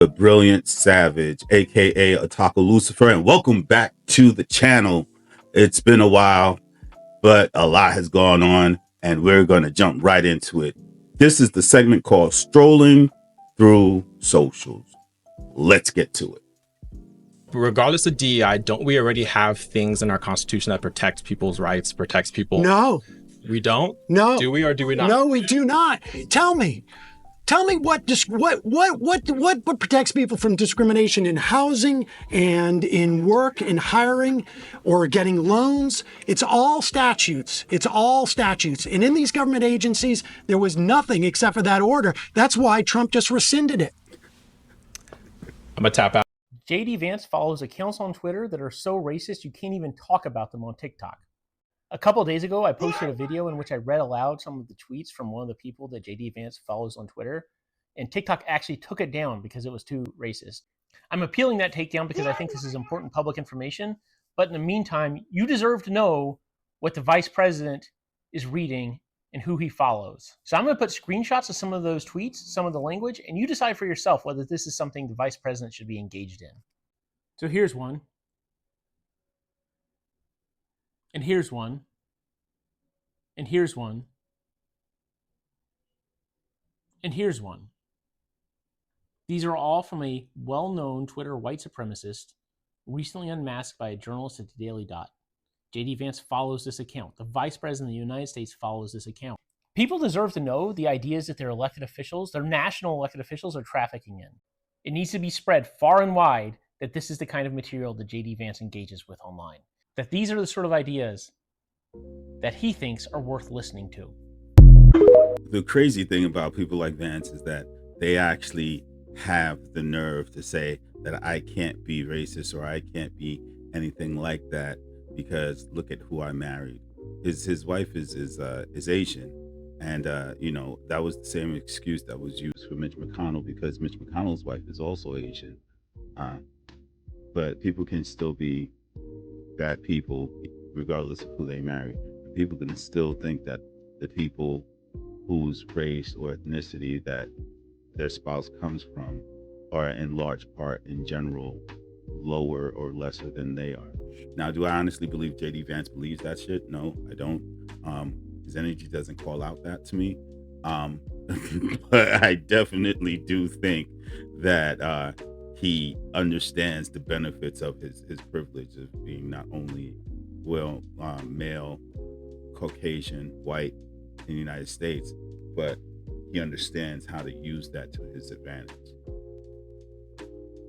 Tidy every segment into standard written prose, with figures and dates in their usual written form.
The Brilliant Savage, aka Otaku Lucifer, and welcome back to the channel. It's been a while, but a lot has gone on, and we're going to jump right into it. This is the segment called Strolling Through Socials. Let's get to it. Regardless of DEI, don't we already have things in our Constitution that protects people's rights, protects people? No. We don't? No. Do we or do we not? No, we do not. Tell me what protects people from discrimination in housing and in work and hiring or getting loans? It's all statutes. It's all statutes. And in these government agencies, there was nothing except for that order. That's why Trump just rescinded it. I'm going to tap out. JD Vance follows accounts on Twitter that are so racist you can't even talk about them on TikTok. A couple of days ago, I posted a video in which I read aloud some of the tweets from one of the people that JD Vance follows on Twitter, and TikTok actually took it down because it was too racist. I'm appealing that takedown because I think this is important public information, but in the meantime, you deserve to know what the vice president is reading and who he follows. So I'm going to put screenshots of some of those tweets, some of the language, and you decide for yourself whether this is something the vice president should be engaged in. So here's one. And here's one. And here's one. And here's one. These are all from a well-known Twitter white supremacist, recently unmasked by a journalist at the Daily Dot. JD Vance follows this account. The Vice President of the United States follows this account. People deserve to know the ideas that their elected officials, their national elected officials, are trafficking in. It needs to be spread far and wide that this is the kind of material that JD Vance engages with online. That these are the sort of ideas that he thinks are worth listening to. The crazy thing about people like Vance is that they actually have the nerve to say that I can't be racist or I can't be anything like that because look at who I married. His wife is Asian, and that was the same excuse that was used for Mitch McConnell because Mitch McConnell's wife is also Asian. But people can still be bad people regardless of who they marry. People can still think that the people whose race or ethnicity that their spouse comes from are in large part, in general, lower or lesser than they are. Now, do I honestly believe JD Vance believes that shit? No, I don't. His energy doesn't call out that to me. But I definitely do think that he understands the benefits of his privilege of being not only male, Caucasian, white in the United States, but he understands how to use that to his advantage.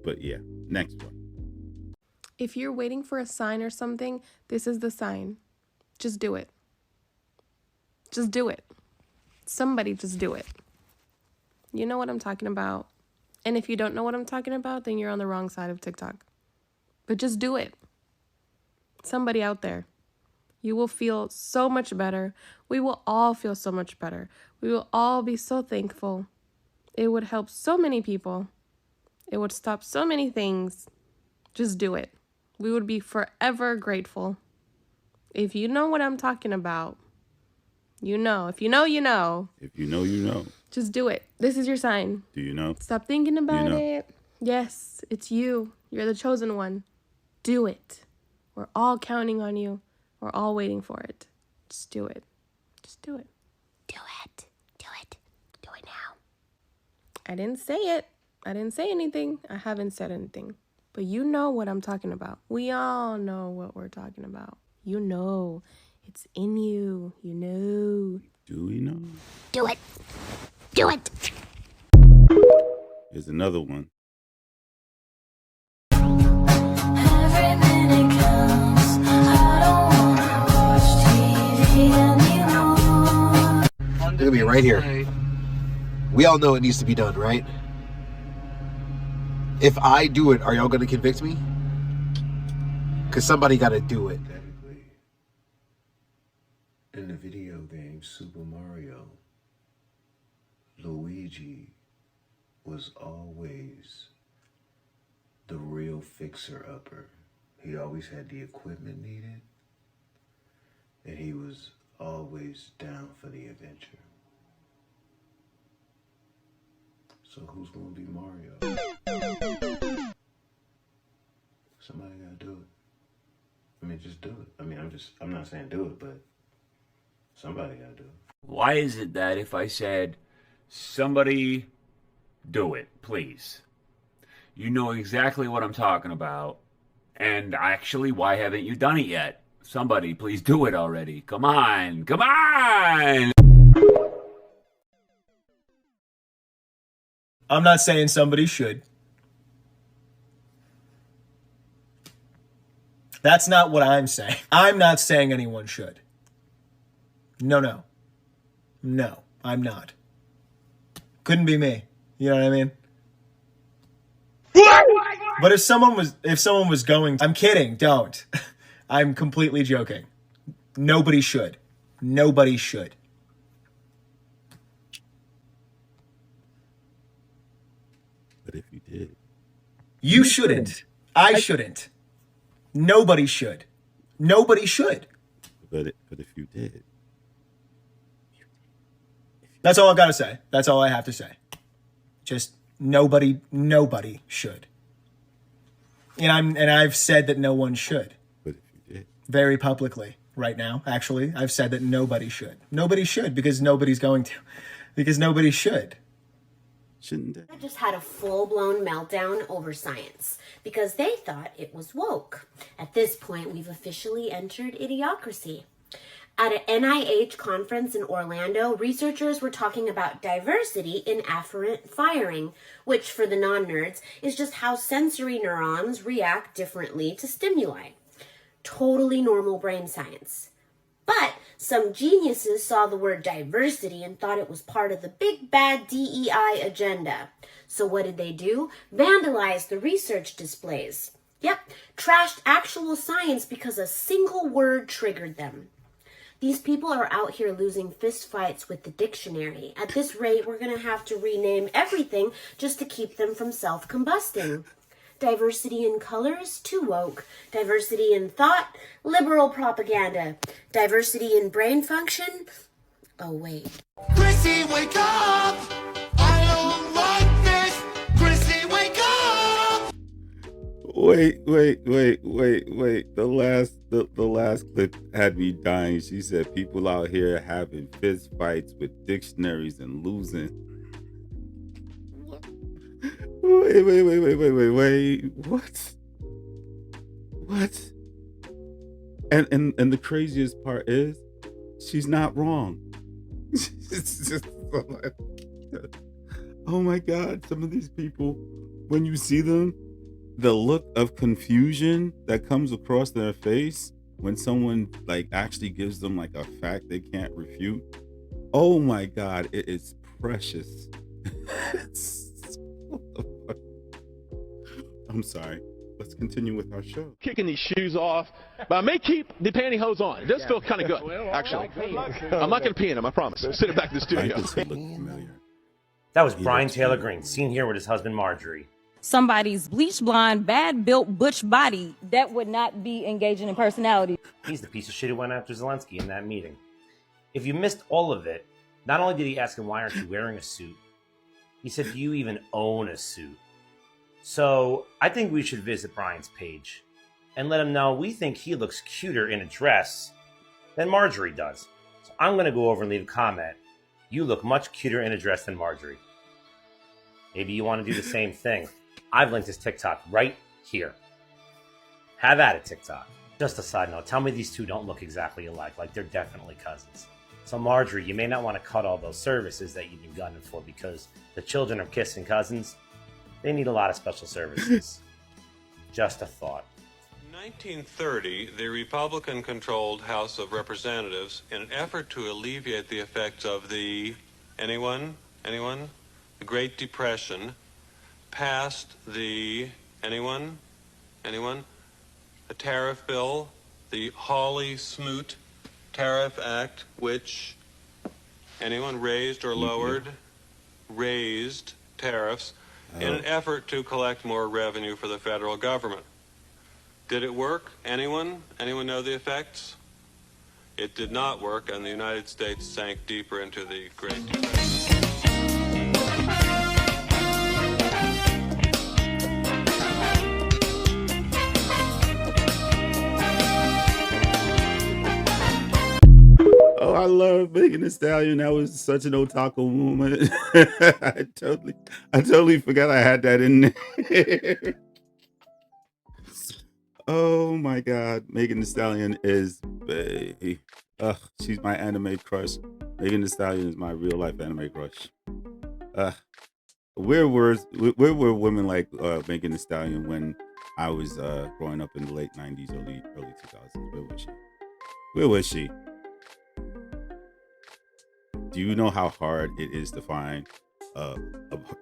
But yeah, next one. If you're waiting for a sign or something, this is the sign. Just do it. Just do it. Somebody just do it. You know what I'm talking about. And if you don't know what I'm talking about, then you're on the wrong side of TikTok. But just do it. Somebody out there. You will feel so much better. We will all feel so much better. We will all be so thankful. It would help so many people. It would stop so many things. Just do it. We would be forever grateful. If you know what I'm talking about, you know. If you know, you know. If you know, you know. Just do it. This is your sign. Do you know? Stop thinking about you know? it. Yes, it's you. You're the chosen one. Do it. We're all counting on you. We're all waiting for it. Just do it. Just do it. Do it. Do it. Do it now. I didn't say it. I didn't say anything. I haven't said anything. But you know what I'm talking about. We all know what we're talking about. You know. It's in you. You know. Do we know? Do it. Do it. Here's another one. Look at me right here. We all know it needs to be done, right? If I do it, are y'all going to convict me? Because somebody got to do it. Technically, in the video game Super Mario, Luigi was always the real fixer-upper. He always had the equipment needed, and he was always down for the adventure. So who's gonna be Mario? Somebody gotta do it. I mean, just do it. I mean, I'm not saying do it, but somebody gotta do it. Why is it that if I said, somebody do it, please, you know exactly what I'm talking about, and actually, why haven't you done it yet? Somebody, please do it already. Come on, come on! I'm not saying somebody should. That's not what I'm saying. I'm not saying anyone should. No, I'm not. Couldn't be me. You know what I mean? But if someone was going, I'm kidding, don't. I'm completely joking. Nobody should. Nobody should. But if you did. You shouldn't. I shouldn't. Nobody should. Nobody should. But if you did. That's all I've got to say. That's all I have to say. Just nobody should. And I've said that no one should. But if you did. Very publicly right now, actually. I've said that nobody should. Nobody should because nobody's going to. Because nobody should. Shouldn't they? I just had a full-blown meltdown over science because they thought it was woke. At this point, we've officially entered idiocracy. At an NIH conference in Orlando, researchers were talking about diversity in afferent firing, which for the non-nerds is just how sensory neurons react differently to stimuli. Totally normal brain science. But some geniuses saw the word diversity and thought it was part of the big bad DEI agenda. So what did they do? Vandalize the research displays. Yep, trashed actual science because a single word triggered them. These people are out here losing fistfights with the dictionary. At this rate, we're going to have to rename everything just to keep them from self-combusting. Diversity in colors, too woke. Diversity in thought, liberal propaganda. Diversity in brain function, oh wait. Chrissy, wake up! I don't like this! Chrissy, wake up! Wait. The last clip had me dying. She said people out here having fist fights with dictionaries and losing. Wait. What? And the craziest part is she's not wrong. It's just oh my God, some of these people, when you see them, the look of confusion that comes across their face when someone like actually gives them like a fact they can't refute. Oh my God, it is precious. I'm sorry. Let's continue with our show. Kicking these shoes off, but I may keep the pantyhose on. It does feel kind of good, actually. I'm not going to pee in them, I promise. Send it back to the studio. That was Brian Taylor Greene, seen here with his husband Marjorie. Somebody's bleach blonde, bad built butch body that would not be engaging in personality. He's the piece of shit who went after Zelensky in that meeting. If you missed all of it, not only did he ask him, why aren't you wearing a suit? He said, do you even own a suit? So I think we should visit Brian's page and let him know we think he looks cuter in a dress than Marjorie does. So I'm going to go over and leave a comment. You look much cuter in a dress than Marjorie. Maybe you want to do the same thing. I've linked his TikTok right here. Have at it, TikTok. Just a side note, tell me these two don't look exactly alike, like they're definitely cousins. So Marjorie, you may not want to cut all those services that you've been gunning for because the children of kissing cousins, they need a lot of special services. Just a thought. In 1930, the Republican-controlled House of Representatives, in an effort to alleviate the effects of the, anyone? The Great Depression, passed the, anyone? The tariff bill, the Hawley-Smoot Tariff Act, which, anyone raised or lowered? Raised tariffs in an effort to collect more revenue for the federal government. Did it work? Anyone? Anyone know the effects? It did not work, and the United States sank deeper into the Great Depression. I love Megan Thee Stallion. That was such an otaku moment. I totally forgot I had that in there. Oh my god, Megan Thee Stallion is she's my anime crush. Megan Thee Stallion is my real life anime crush. Where were women like Megan Thee Stallion when I was growing up in the late 90s, early 2000s? Where was she? Where was she? Do you know how hard it is to find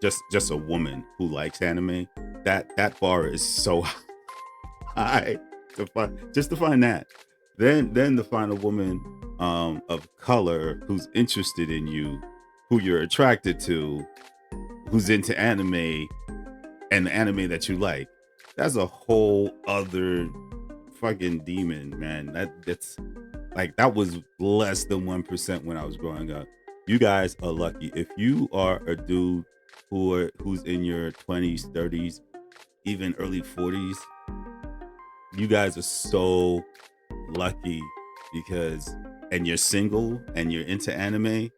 just a woman who likes anime? That bar is so high to find that. Then to find a woman of color who's interested in you, who you're attracted to, who's into anime and the anime that you like. That's a whole other fucking demon, man. That's like, that was less than 1% when I was growing up. You guys are lucky. If you are a dude who's in your 20s, 30s, even early 40s, you guys are so lucky and you're single and you're into anime.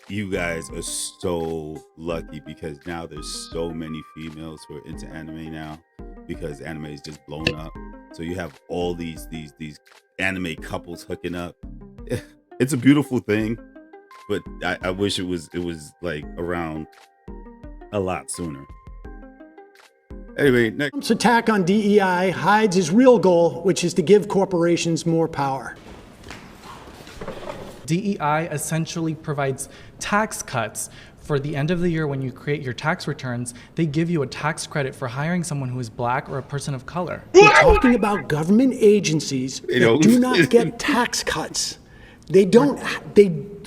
You guys are so lucky because now there's so many females who are into anime now because anime is just blown up. So you have all these anime couples hooking up. It's a beautiful thing, but I wish it was like around a lot sooner. Anyway, next. Trump's attack on DEI hides his real goal, which is to give corporations more power. DEI essentially provides tax cuts for the end of the year. When you create your tax returns, they give you a tax credit for hiring someone who is black or a person of color. We're talking about government agencies that do not get tax cuts. They don't.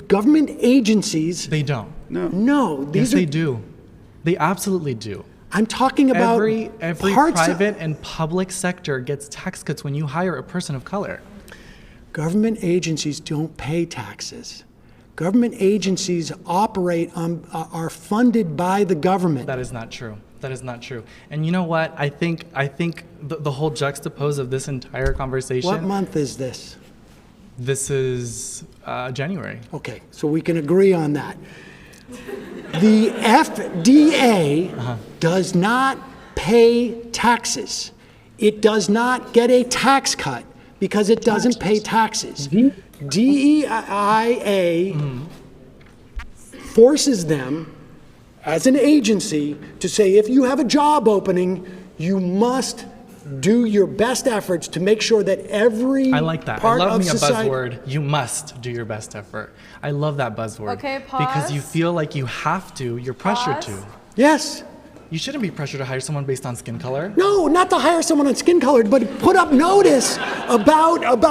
Government agencies. They don't. No. Yes, they do. They absolutely do. I'm talking about every private and public sector gets tax cuts when you hire a person of color. Government agencies don't pay taxes. Government agencies operate are funded by the government. That is not true. That is not true. And you know what? I think the whole juxtapose of this entire conversation. What month is this? This is January. Okay, so we can agree on that. The FDA does not pay taxes. It does not get a tax cut because it doesn't pay taxes. DEIA forces them as an agency to say, if you have a job opening, you must do your best efforts to make sure that every I like that. part I love of me society. a buzzword. You must do your best effort. I love that buzzword. Okay, Because you pause. feel like you have to. You're pressured Pause. to. Yes. You shouldn't be pressured to hire someone based on skin color. No, not to hire someone on skin color, but put up notice about that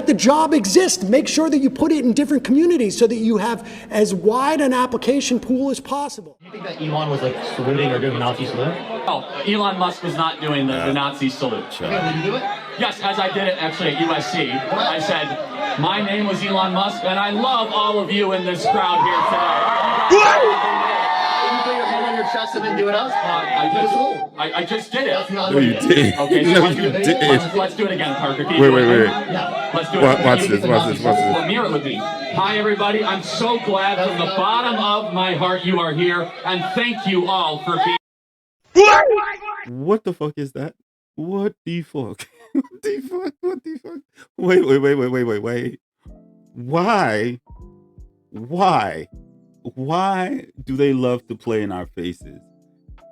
the job exists. Make sure that you put it in different communities so that you have as wide an application pool as possible. Do you think that Elon was like saluting or doing the Nazi salute? Oh, Elon Musk was not doing the Nazi salute. Okay, will you do it? Yes, as I did it actually at USC. I said, my name was Elon Musk, and I love all of you in this crowd here today. Chest and then do it us. I just did it. No, you did. Okay, so No, let's, you do, didn't. let's do it again, Parker. Keep Wait. going. Yeah. Let's do it. Watch You this, get the watch Nazi this, watch salute. this. Well, mirror it with me. Hi, everybody. I'm so glad from the bottom of my heart you are here, and thank you all for being. What the fuck is that? What the fuck? What the fuck? What the fuck? Wait. Why do they love to play in our faces?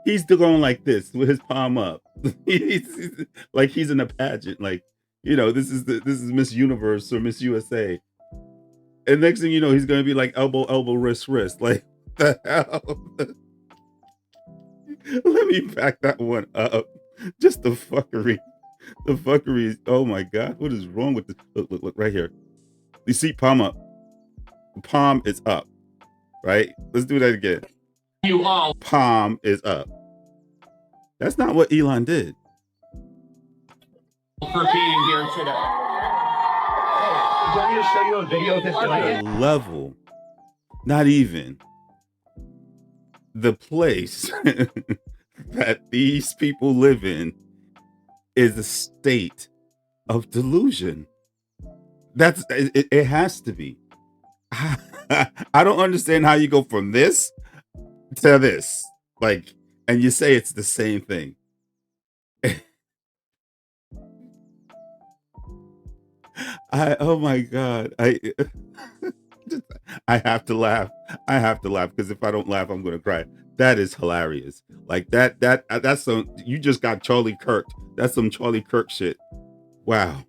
He's going like this with his palm up. he's like he's in a pageant. Like, this is Miss Universe or Miss USA. And next thing you know, he's gonna be like elbow, wrist. Like, the hell? Let me back that one up. Just the fuckery. The fuckery is, oh my God, what is wrong with this? Look, right here. You see, palm up. Palm is up, right? Let's do that again. You all. Palm is up. That's not what Elon did. For being here today. Do you want me to show you a video of this today? Level, not even the place that these people live in is a state of delusion. It has to be. I don't understand how you go from this to this, like, and you say it's the same thing. Oh my God. I have to laugh. I have to laugh because if I don't laugh, I'm gonna cry. That is hilarious. Like that's some, you just got Charlie Kirk. That's some Charlie Kirk shit. Wow.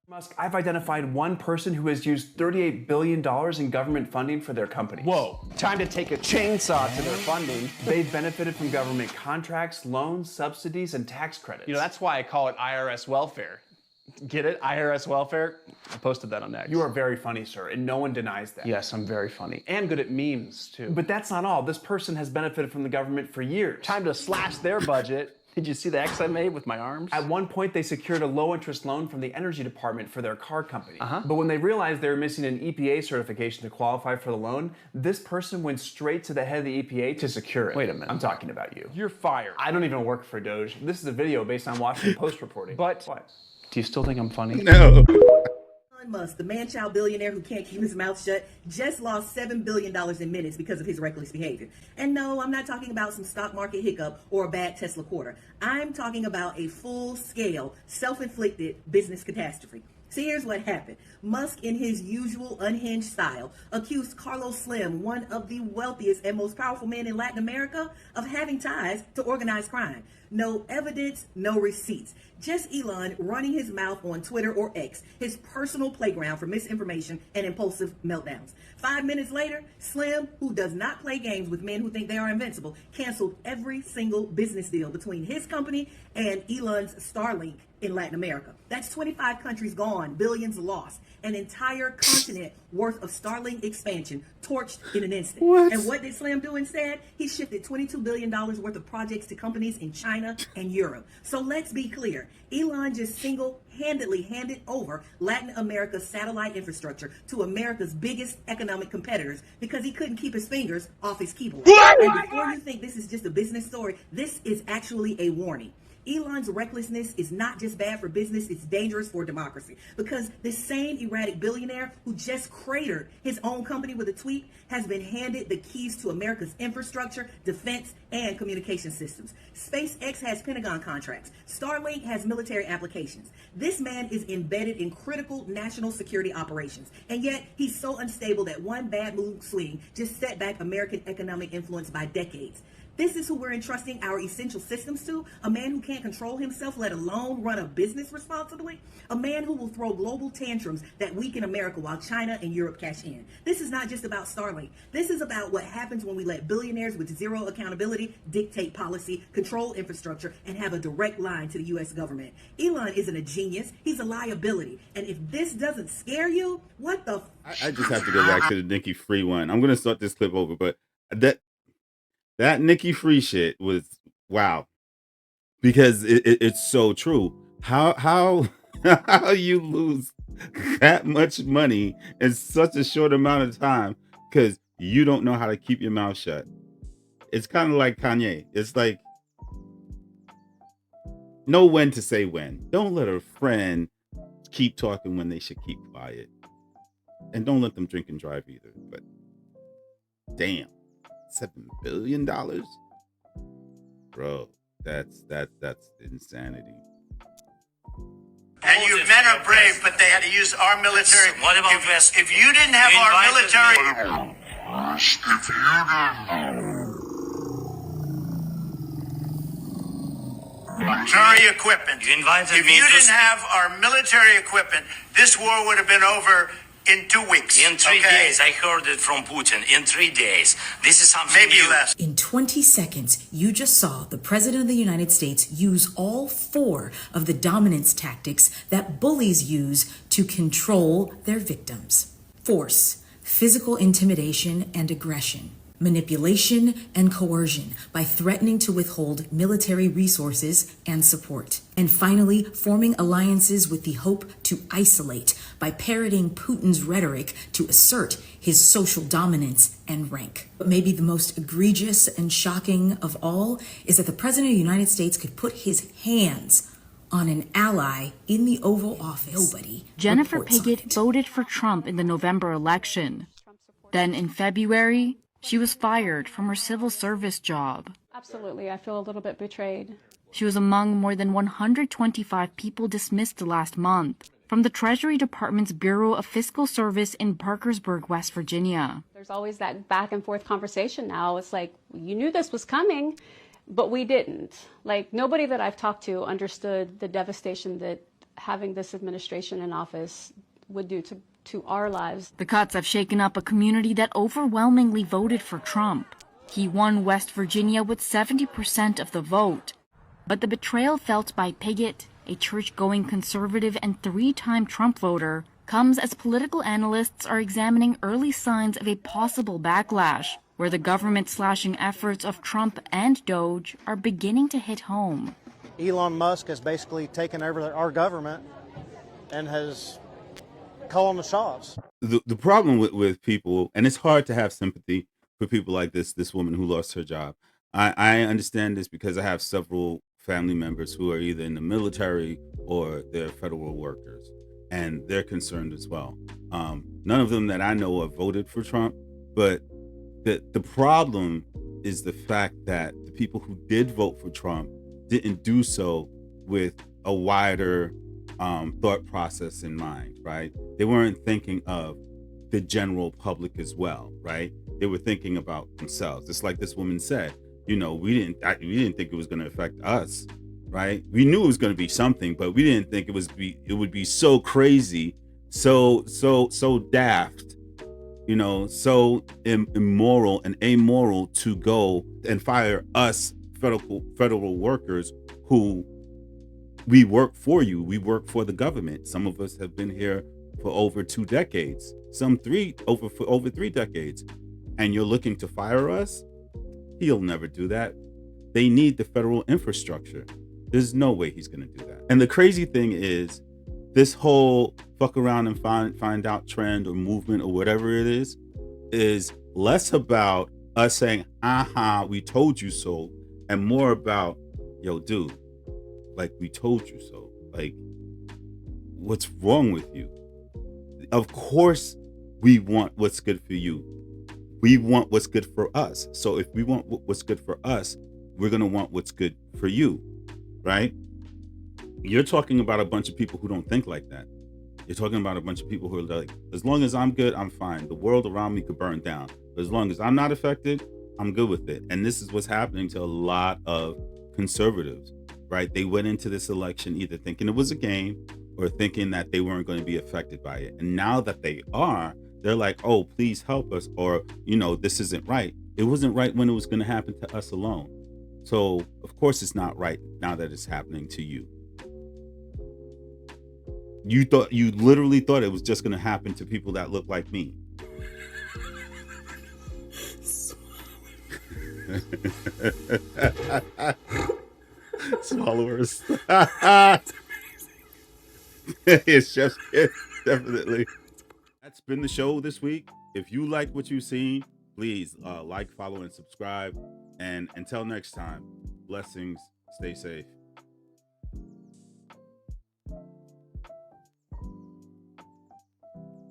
Musk, I've identified one person who has used $38 billion in government funding for their company. Whoa, time to take a chainsaw to their funding. They've benefited from government contracts, loans, subsidies, and tax credits. You know, that's why I call it IRS welfare. Get it? IRS welfare? I posted that on X. You are very funny, sir, and no one denies that. Yes, I'm very funny. And good at memes, too. But that's not all. This person has benefited from the government for years. Time to slash their budget. Did you see the X I made with my arms? At one point, they secured a low-interest loan from the energy department for their car company. But when they realized they were missing an EPA certification to qualify for the loan, this person went straight to the head of the EPA to secure it. Wait a minute. I'm talking about you. You're fired. I don't even work for Doge. This is a video based on Washington Post reporting. But what? Do you still think I'm funny? No. Elon Musk, the man-child billionaire who can't keep his mouth shut, just lost $7 billion in minutes because of his reckless behavior. And no, I'm not talking about some stock market hiccup or a bad Tesla quarter. I'm talking about a full-scale, self-inflicted business catastrophe. See, here's what happened. Musk, in his usual unhinged style, accused Carlos Slim, one of the wealthiest and most powerful men in Latin America, of having ties to organized crime. No evidence, no receipts. Just Elon running his mouth on Twitter or X, his personal playground for misinformation and impulsive meltdowns. 5 minutes later, Slim, who does not play games with men who think they are invincible, canceled every single business deal between his company and Elon's Starlink in Latin America. That's 25 countries gone, billions lost, an entire continent worth of Starlink expansion torched in an instant. And what did Slim do instead? He shifted $22 billion worth of projects to companies in China and Europe. So let's be clear. Elon just single-handedly handed over Latin America's satellite infrastructure to America's biggest economic competitors because he couldn't keep his fingers off his keyboard. And before you think this is just a business story, this is actually a warning. Elon's recklessness is not just bad for business, it's dangerous for democracy. Because this same erratic billionaire who just cratered his own company with a tweet has been handed the keys to America's infrastructure, defense, and communication systems. SpaceX has Pentagon contracts. Starlink has military applications. This man is embedded in critical national security operations. And yet, he's so unstable that one bad move swing just set back American economic influence by decades. This is who we're entrusting our essential systems to, a man who can't control himself, let alone run a business responsibly, a man who will throw global tantrums that weaken America while China and Europe cash in. This is not just about Starlink. This is about what happens when we let billionaires with zero accountability dictate policy, control infrastructure, and have a direct line to the U.S. government. Elon isn't a genius. He's a liability. And if this doesn't scare you, what the... I just have to go back to the Nikki Free one. I'm going to start this clip over, but that Nikki Free shit was wow, because it's so true. How you lose that much money in such a short amount of time because you don't know how to keep your mouth shut. It's kind of like Kanye. It's like know when to say when. Don't let a friend keep talking when they should keep quiet, and don't let them drink and drive either. But damn. $7 billion, bro. That's insanity. And you men are brave, but they had to use our military. What about if you didn't have our military? Military equipment. If you didn't have our military equipment, this war would have been over in 2 weeks. In 3 days, I heard it from Putin. In 3 days. This is something maybe new. less. In 20 seconds, you just saw the President of the United States use all 4 of the dominance tactics that bullies use to control their victims. Force, physical intimidation and aggression, manipulation and coercion by threatening to withhold military resources and support. And finally, forming alliances with the hope to isolate by parroting Putin's rhetoric to assert his social dominance and rank. But maybe the most egregious and shocking of all is that the President of the United States could put his hands on an ally in the Oval Office. Nobody. Jennifer reports on Piggott it. voted for Trump in the November election. Then in February, she was fired from her civil service job. Absolutely. I feel a little bit betrayed. She was among more than 125 people dismissed last month from the Treasury Department's Bureau of Fiscal Service in Parkersburg, West Virginia. There's always that back and forth conversation now. It's like, you knew this was coming, but we didn't. Like, nobody that I've talked to understood the devastation that having this administration in office would do to our lives. The cuts have shaken up a community that overwhelmingly voted for Trump. He won West Virginia with 70% of the vote. But the betrayal felt by Piggott, a church-going conservative and three-time Trump voter, comes as political analysts are examining early signs of a possible backlash, where the government-slashing efforts of Trump and Doge are beginning to hit home. Elon Musk has basically taken over our government and has calling the shots. The problem with people, and it's hard to have sympathy for people like this woman who lost her job. I understand this because I have several family members who are either in the military or they're federal workers, and they're concerned as well. None of them that I know of voted for Trump, but the problem is the fact that the people who did vote for Trump didn't do so with a wider thought process in mind, right? They weren't thinking of the general public as well, right? They were thinking about themselves. It's like this woman said, you know, we didn't think it was going to affect us, right? We knew it was going to be something, but we didn't think it would be so crazy, so daft, you know, so immoral and amoral to go and fire us federal workers who we work for you. We work for the government. Some of us have been here for over 2 decades, some over 3 decades, and you're looking to fire us? He'll never do that. They need the federal infrastructure. There's no way he's going to do that. And the crazy thing is, this whole fuck around and find out trend or movement or whatever it is less about us saying, aha, we told you so, and more about, yo, dude, like, we told you so. Like, what's wrong with you? Of course, we want what's good for you. We want what's good for us. So if we want what's good for us, we're going to want what's good for you, right? You're talking about a bunch of people who don't think like that. You're talking about a bunch of people who are like, as long as I'm good, I'm fine. The world around me could burn down. But as long as I'm not affected, I'm good with it. And this is what's happening to a lot of conservatives, right? They went into this election either thinking it was a game or thinking that they weren't going to be affected by it. And now that they are, they're like, oh, please help us, or, you know, this isn't right. It wasn't right when it was going to happen to us alone. So, of course, it's not right now that it's happening to you. You literally thought it was just going to happen to people that look like me. Swallowers. It's just definitely. That's been the show this week. If you like what you've seen, please like, follow, and subscribe. And until next time, blessings. Stay safe.